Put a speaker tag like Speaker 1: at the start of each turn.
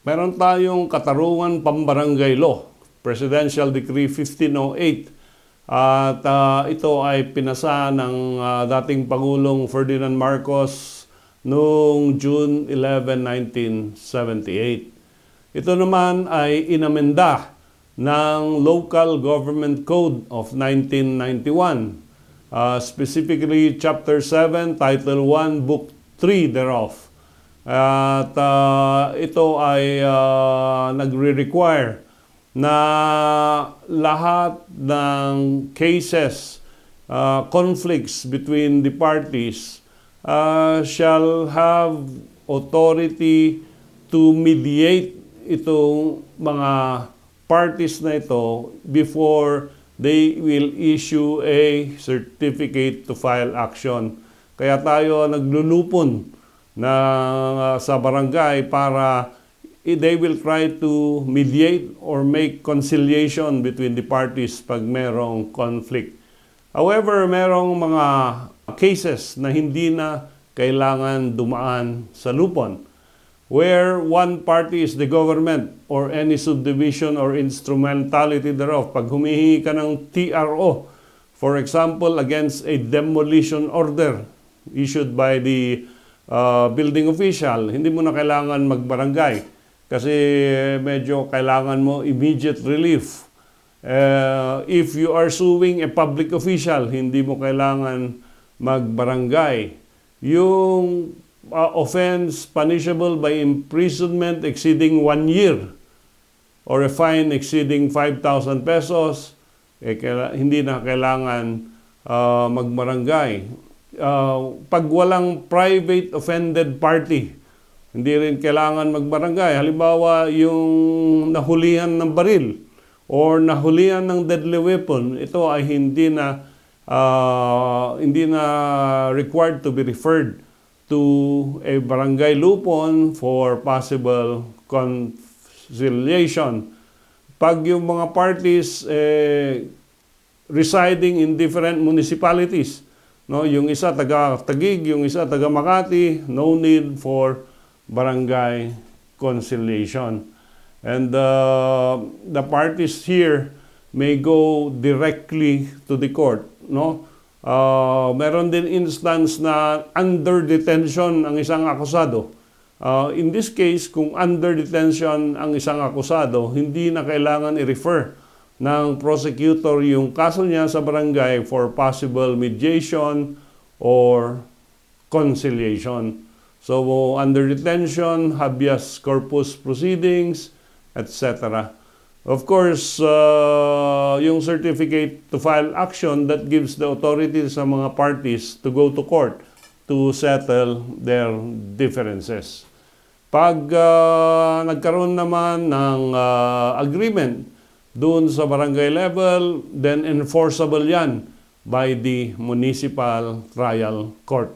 Speaker 1: Meron tayong Katarungan Pambarangay Law, Presidential Decree 1508. At ito ay pinasa ng dating Pangulong Ferdinand Marcos noong June 11, 1978. Ito naman ay inamenda ng Local Government Code of 1991, specifically Chapter 7, Title 1, Book 3 thereof. At ito ay nagre-require na lahat ng cases, conflicts between the parties shall have authority to mediate itong mga parties na ito before they will issue a certificate to file action. Kaya tayo naglulupon na sa barangay para they will try to mediate or make conciliation between the parties pag merong conflict. However, merong mga cases na hindi na kailangan dumaan sa lupon, where one party is the government or any subdivision or instrumentality thereof. Pag humihingi ka ng TRO, for example, against a demolition order issued by the building official, hindi mo na kailangan magbarangay kasi medyo kailangan mo immediate relief. If you are suing a public official, hindi mo kailangan magbarangay. Yung offense punishable by imprisonment exceeding 1 year or a fine exceeding 5,000 pesos, hindi na kailangan magbarangay. Pag walang private offended party, hindi rin kailangan magbarangay. Halimbawa, yung nahulihan ng baril or nahulihan ng deadly weapon, ito ay hindi na required to be referred to a barangay lupon for possible conciliation. Pag yung mga parties residing in different municipalities, no, yung isa taga Taguig, yung isa taga Makati, no need for barangay conciliation. And the parties here may go directly to the court, no? Meron din instance na under detention ang isang akusado. In this case, kung under detention ang isang akusado, hindi na kailangan i-refer ng prosecutor yung kaso niya sa barangay for possible mediation or conciliation. So, under detention, habeas corpus proceedings, etc. Of course, yung certificate to file action, that gives the authority sa mga parties to go to court to settle their differences. Pag nagkaroon naman ng agreement doon sa barangay level, then enforceable yan by the municipal trial court.